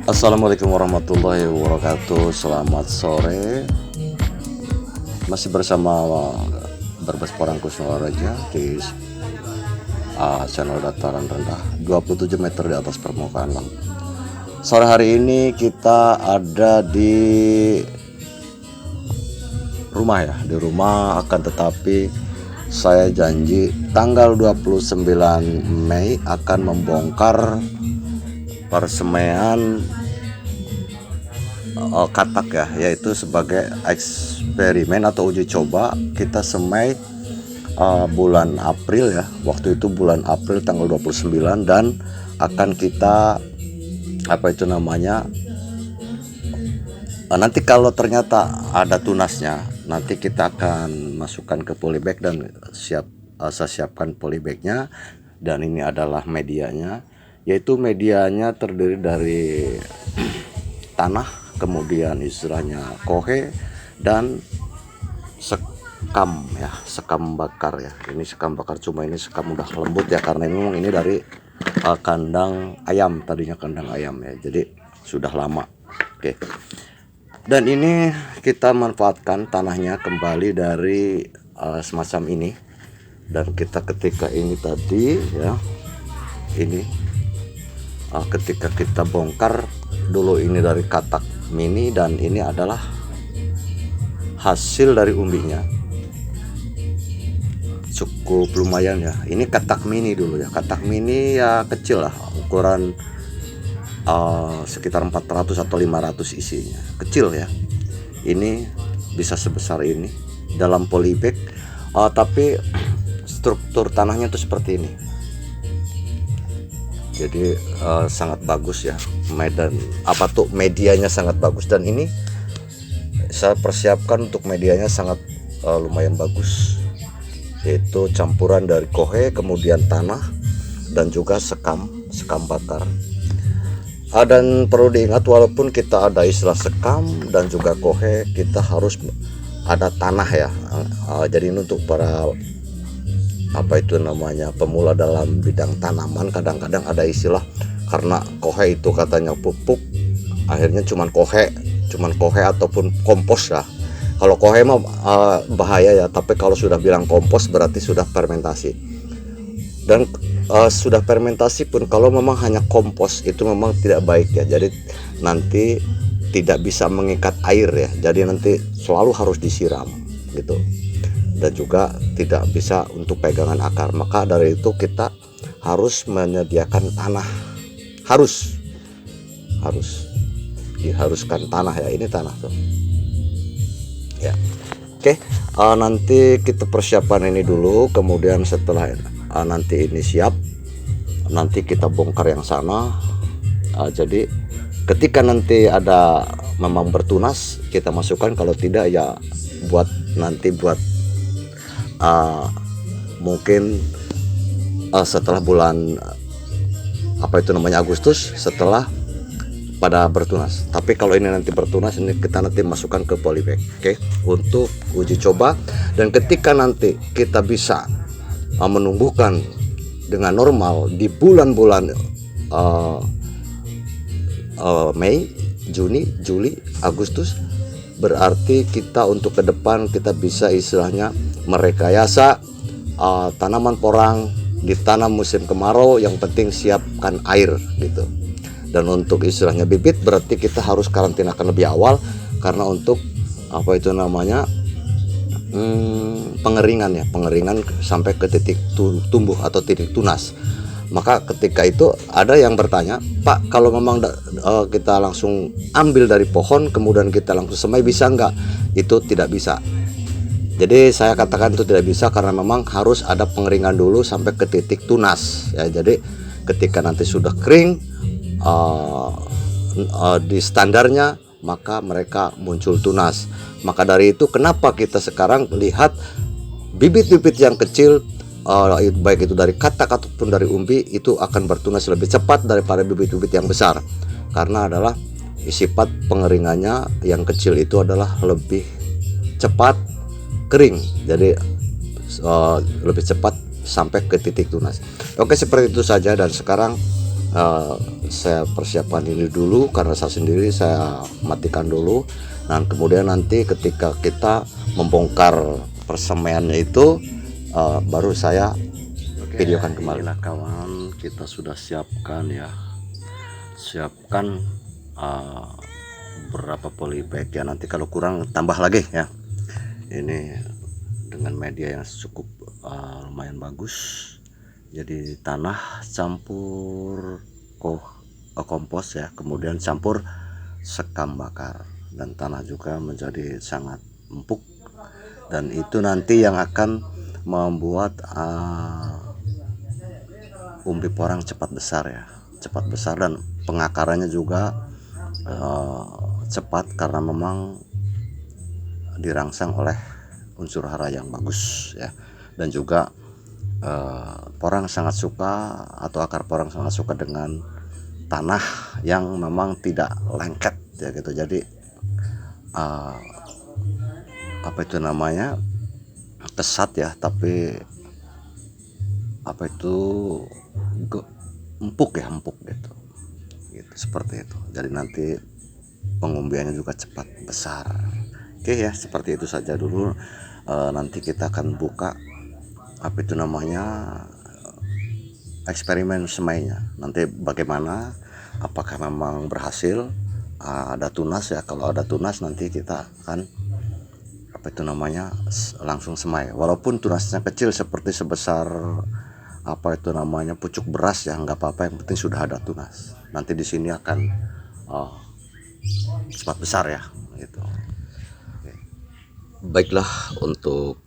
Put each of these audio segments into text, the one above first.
Assalamualaikum warahmatullahi wabarakatuh. Selamat sore. Masih bersama Berbes Porang Kusnawaraja di channel dataran rendah 27 meter di atas permukaan laut. Sore hari ini kita ada di rumah ya, di rumah, akan tetapi saya janji tanggal 29 Mei akan membongkar persemaian katak ya, yaitu sebagai eksperimen atau uji coba. Kita semai bulan April ya, waktu itu bulan April tanggal 29, dan akan kita nanti kalau ternyata ada tunasnya, nanti kita akan masukkan ke polybag dan saya siapkan polybagnya. Dan ini adalah medianya, yaitu medianya terdiri dari tanah, kemudian istilahnya kohe dan sekam ya, sekam bakar ya. Ini sekam bakar, cuma ini sekam udah lembut ya, karena memang ini dari kandang ayam, tadinya kandang ayam ya, jadi sudah lama. Oke. Dan ini kita manfaatkan tanahnya kembali dari semacam ini, dan kita ketika ini tadi ya, ini ketika kita bongkar dulu ini dari katak mini, dan ini adalah hasil dari umbinya, cukup lumayan ya. Ini katak mini dulu ya, katak mini ya kecil lah, ukuran sekitar 400 atau 500 isinya, kecil ya. Ini bisa sebesar ini dalam polybag, tapi struktur tanahnya tuh seperti ini. Jadi sangat bagus ya, medianya sangat bagus. Dan ini saya persiapkan untuk medianya sangat lumayan bagus, yaitu campuran dari kohe, kemudian tanah, dan juga sekam bakar. Dan perlu diingat, walaupun kita ada istilah sekam dan juga kohe, kita harus ada tanah ya. Jadi ini untuk para pemula dalam bidang tanaman, kadang-kadang ada istilah, karena kohe itu katanya pupuk, akhirnya cuman kohe ataupun kompos ya. Kalau kohe mah bahaya ya, tapi kalau sudah bilang kompos berarti sudah fermentasi. Dan sudah fermentasi pun kalau memang hanya kompos itu memang tidak baik ya, jadi nanti tidak bisa mengikat air ya, jadi nanti selalu harus disiram gitu, dan juga tidak bisa untuk pegangan akar. Maka dari itu kita harus menyediakan tanah, diharuskan tanah ya. Ini tanah tuh ya. Oke, nanti kita persiapan ini dulu, kemudian setelah nanti ini siap, nanti kita bongkar yang sana. Jadi ketika nanti ada memang bertunas, kita masukkan, kalau tidak ya buat mungkin setelah bulan Agustus, setelah pada bertunas. Tapi kalau ini nanti bertunas, ini kita nanti masukkan ke polybag, oke, untuk uji coba. Dan ketika nanti kita bisa menumbuhkan dengan normal di bulan-bulan Mei, Juni, Juli, Agustus, berarti kita untuk ke depan kita bisa istilahnya merekayasa tanaman porang ditanam musim kemarau, yang penting siapkan air gitu. Dan untuk istilahnya bibit, berarti kita harus karantinakan lebih awal, karena untuk pengeringan sampai ke titik tumbuh atau titik tunas. Maka ketika itu ada yang bertanya, Pak, kalau memang kita langsung ambil dari pohon kemudian kita langsung semai, bisa nggak? Itu tidak bisa. Jadi saya katakan itu tidak bisa, karena memang harus ada pengeringan dulu sampai ke titik tunas ya. Jadi ketika nanti sudah kering di standarnya, maka mereka muncul tunas. Maka dari itu kenapa kita sekarang lihat bibit-bibit yang kecil, baik itu dari katak ataupun dari umbi, itu akan bertunas lebih cepat daripada bibit-bibit yang besar, karena adalah sifat pengeringannya yang kecil itu adalah lebih cepat kering, jadi lebih cepat sampai ke titik tunas. Oke, seperti itu saja. Dan sekarang eh, saya persiapkan ini dulu karena saya sendiri, saya matikan dulu. Dan kemudian nanti ketika kita membongkar persemaiannya itu, baru saya videokan kembali. Inilah kawan, kita sudah siapkan ya, siapkan berapa polybag ya, nanti kalau kurang tambah lagi ya. Ini dengan media yang cukup lumayan bagus, jadi tanah campur kompos ya, kemudian campur sekam bakar, dan tanah juga menjadi sangat empuk, dan itu nanti yang akan membuat umbi porang cepat besar ya, cepat besar, dan pengakarannya juga cepat karena memang dirangsang oleh unsur hara yang bagus ya. Dan juga porang sangat suka, atau akar porang sangat suka dengan tanah yang memang tidak lengket ya gitu. Jadi apa itu namanya, kesat ya, tapi apa itu empuk ya, empuk gitu, seperti itu. Jadi nanti pengumbiannya juga cepat besar. Oke ya, seperti itu saja dulu. Nanti kita akan buka apa itu namanya, eksperimen semainya. Nanti bagaimana, apakah memang berhasil, ada tunas ya. Kalau ada tunas nanti kita akan apa itu namanya, langsung semai. Walaupun tunasnya kecil seperti sebesar apa itu namanya, pucuk beras ya, nggak apa-apa, yang penting sudah ada tunas. Nanti di sini akan cepat besar ya gitu. Baiklah, untuk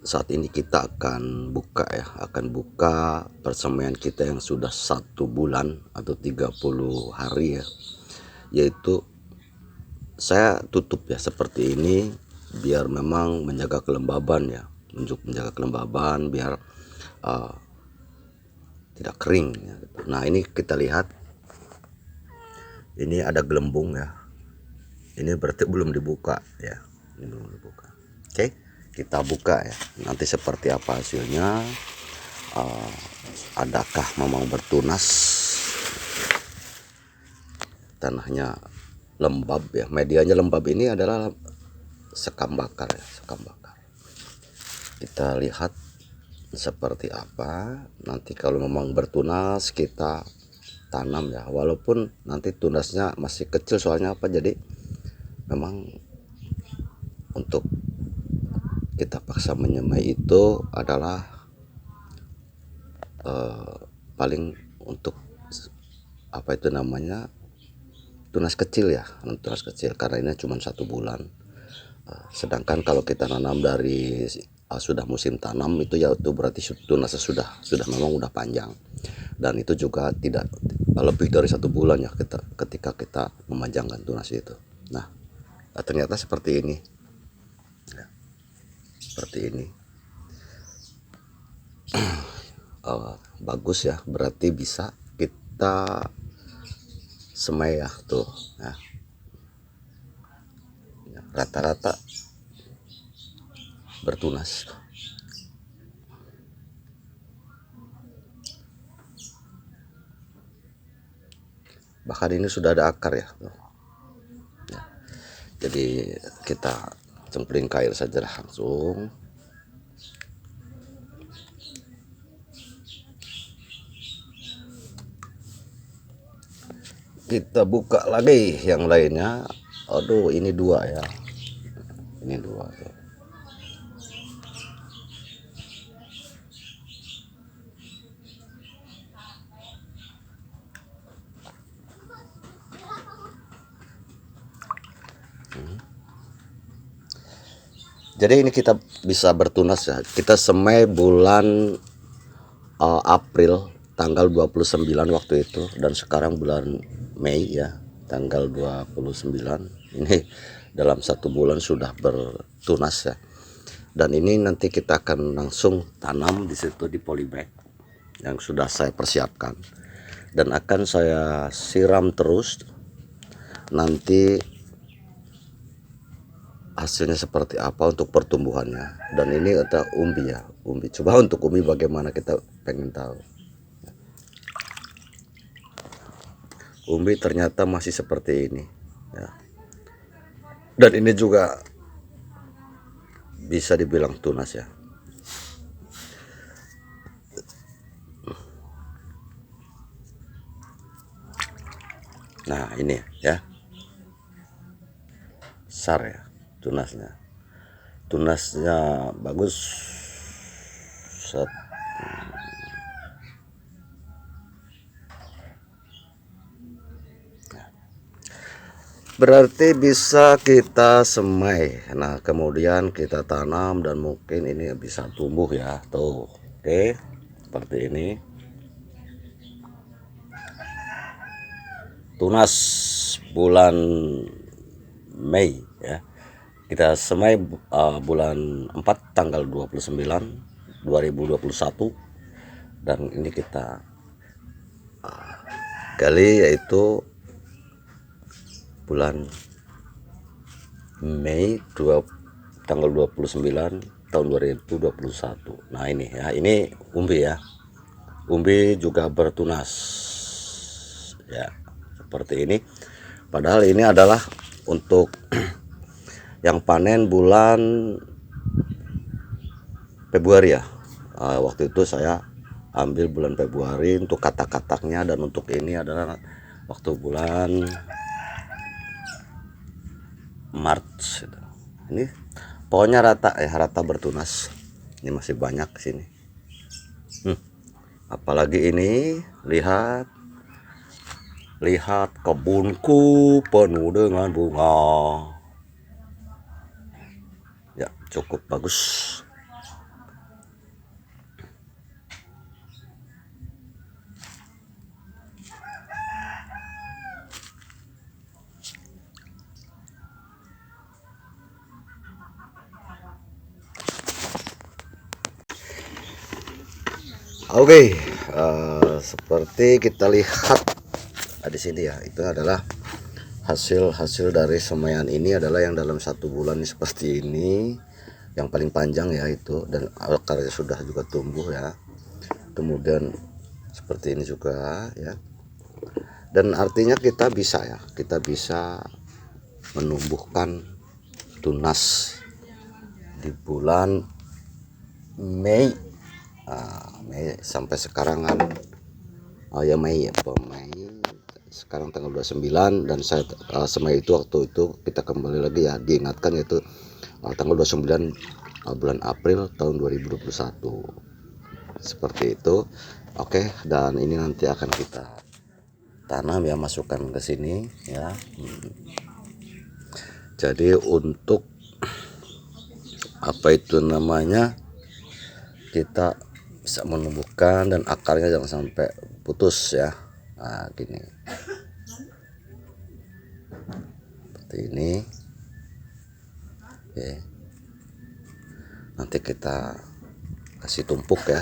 saat ini kita akan buka ya, akan buka persemaian kita yang sudah 1 bulan atau 30 hari ya, yaitu saya tutup ya seperti ini biar memang menjaga kelembaban ya, untuk menjaga kelembaban biar tidak kering ya. Nah ini kita lihat, ini ada gelembung ya, ini berarti belum dibuka ya, ini belum dibuka. Oke, kita buka ya, nanti seperti apa hasilnya, adakah memang bertunas, tanahnya lembab ya, medianya lembab. Ini adalah sekam bakar ya, sekam bakar. Kita lihat seperti apa. Nanti kalau memang bertunas kita tanam ya, walaupun nanti tunasnya masih kecil, soalnya apa, jadi memang untuk kita paksa menyemai itu adalah paling untuk apa itu namanya, tunas kecil ya, tunas kecil, karena ini cuma 1 bulan. Sedangkan kalau kita nanam dari sudah musim tanam itu ya, itu berarti tunasnya sudah memang udah panjang, dan itu juga tidak lebih dari 1 bulan ya ketika kita memanjangkan tunas itu. Nah ternyata seperti ini ya, seperti ini. Bagus ya, berarti bisa kita semai ya tuh ya. Rata-rata bertunas. Bahkan ini sudah ada akar ya. Jadi kita cemplung ke air saja langsung. Kita buka lagi yang lainnya. Aduh, ini 2 ya, ini 2 ya. Jadi ini kita bisa bertunas ya. Kita semai bulan April tanggal 29 waktu itu, dan sekarang bulan Mei ya, tanggal 29. Ini dalam 1 bulan sudah bertunas ya. Dan ini nanti kita akan langsung tanam di situ di polybag yang sudah saya persiapkan, dan akan saya siram terus. Nanti hasilnya seperti apa untuk pertumbuhannya. Dan ini ada umbi ya, umbi. Coba untuk umbi bagaimana, kita pengen tahu. umbi ternyata masih seperti ini ya. Dan ini juga bisa dibilang tunas ya. Nah ini ya, besar ya tunasnya bagus. Set. Berarti bisa kita semai. Nah kemudian kita tanam dan mungkin ini bisa tumbuh ya tuh. Oke, seperti ini. Tunas bulan Mei ya, kita semai bulan 4 tanggal 29 2021, dan ini kita gali yaitu bulan Mei tanggal 29 tahun 2021. Nah ini ya, ini umbi ya, umbi juga bertunas ya seperti ini. Padahal ini adalah untuk yang panen bulan Februari ya. Waktu itu saya ambil bulan Februari untuk katak-kataknya, dan untuk ini adalah waktu bulan Maret. Ini pokoknya rata ya, rata bertunas. Ini masih banyak sini. Apalagi ini, lihat kebunku penuh dengan bunga. Ya, cukup bagus. Oke, seperti kita lihat di sini ya, itu adalah hasil dari semaian. Ini adalah yang dalam 1 bulan ini seperti ini, yang paling panjang ya itu, dan akarnya sudah juga tumbuh ya. Kemudian seperti ini juga ya, dan artinya kita bisa menumbuhkan tunas di bulan Mei. Mei sampai sekarang kan Mei sekarang tanggal 29, dan saya semai itu waktu itu kita kembali lagi ya, diingatkan yaitu tanggal 29 bulan April tahun 2021 seperti itu. Oke, dan ini nanti akan kita tanam ya, masukkan ke sini ya. Jadi untuk apa itu namanya, kita bisa menumbuhkan dan akarnya jangan sampai putus ya. Nah gini, seperti ini. Oke, nanti kita kasih tumpuk ya,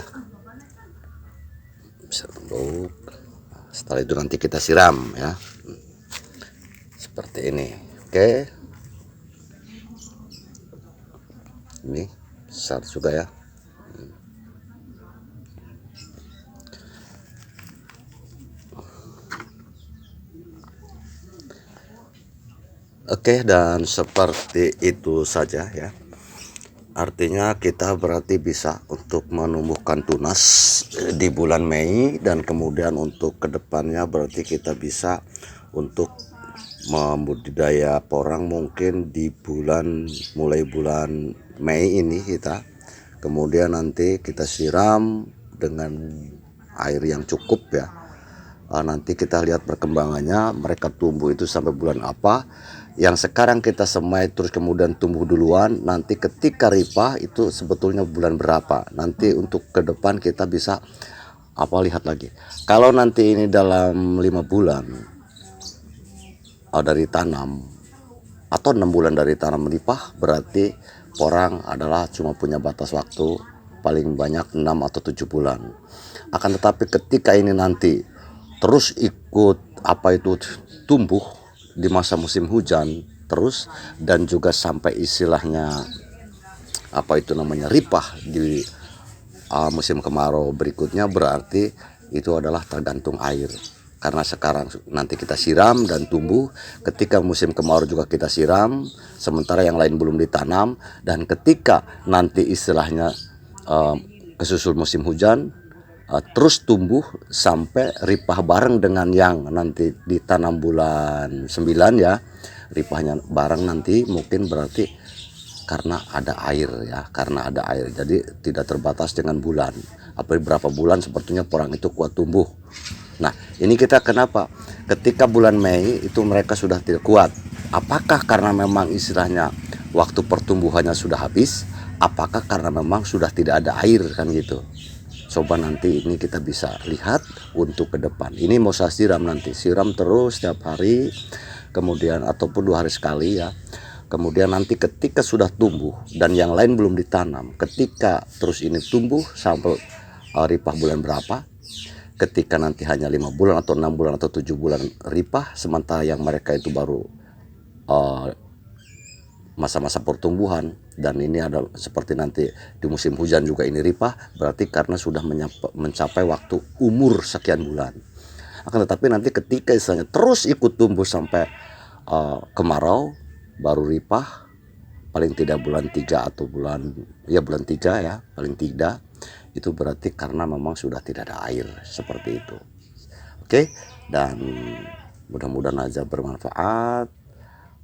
bisa tumpuk. Setelah itu nanti kita siram ya, seperti ini. Oke, ini besar juga ya. Oke, dan seperti itu saja ya. Artinya kita berarti bisa untuk menumbuhkan tunas di bulan Mei, dan kemudian untuk kedepannya berarti kita bisa untuk membudidaya porang mungkin di mulai bulan Mei ini kita. Kemudian nanti kita siram dengan air yang cukup ya. Nanti kita lihat perkembangannya, mereka tumbuh itu sampai bulan apa. Yang sekarang kita semai terus kemudian tumbuh duluan, nanti ketika ripah itu sebetulnya bulan berapa. Nanti untuk ke depan kita bisa lihat lagi. Kalau nanti ini dalam 5 bulan dari tanam, atau 6 bulan dari tanam ripah, berarti porang adalah cuma punya batas waktu paling banyak 6 atau 7 bulan. Akan tetapi ketika ini nanti terus ikut tumbuh di masa musim hujan terus, dan juga sampai istilahnya ripah di musim kemarau berikutnya, berarti itu adalah tergantung air. karena sekarang nanti kita siram dan tumbuh, ketika musim kemarau juga kita siram, sementara yang lain belum ditanam, dan ketika nanti istilahnya kesusul musim hujan, terus tumbuh sampai ripah bareng dengan yang nanti ditanam bulan 9 ya, ripahnya bareng nanti mungkin berarti karena ada air ya, karena ada air, jadi tidak terbatas dengan bulan, berapa bulan sepertinya porang itu kuat tumbuh. Nah ini kita kenapa ketika bulan Mei itu mereka sudah tidak kuat, apakah karena memang istilahnya waktu pertumbuhannya sudah habis, apakah karena memang sudah tidak ada air kan gitu. Coba nanti ini kita bisa lihat untuk ke depan. Ini mau saya siram nanti, siram terus setiap hari, kemudian ataupun 2 hari sekali ya. Kemudian nanti ketika sudah tumbuh dan yang lain belum ditanam, ketika terus ini tumbuh sampai ripah bulan berapa, ketika nanti hanya 5 bulan atau 6 bulan atau 7 bulan ripah, sementara yang mereka itu baru masa-masa pertumbuhan, dan ini ada seperti nanti di musim hujan juga ini ripah, berarti karena sudah mencapai waktu umur sekian bulan. Akan tetapi nanti ketika istilahnya terus ikut tumbuh sampai kemarau baru ripah, paling tidak bulan 3 atau bulan 3 ya, paling tidak itu berarti karena memang sudah tidak ada air, seperti itu. Oke, dan mudah-mudahan aja bermanfaat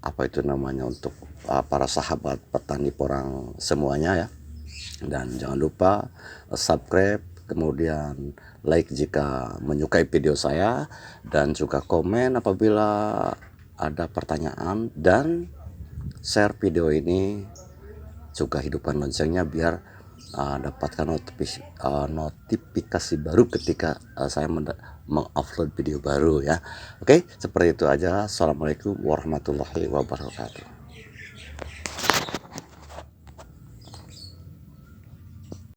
apa itu namanya untuk para sahabat petani porang semuanya ya. Dan jangan lupa subscribe, kemudian like jika menyukai video saya, dan juga komen apabila ada pertanyaan, dan share video ini juga hidupkan loncengnya biar dapatkan notifikasi baru ketika saya mengupload video baru ya. Oke, seperti itu aja. Assalamualaikum warahmatullahi wabarakatuh.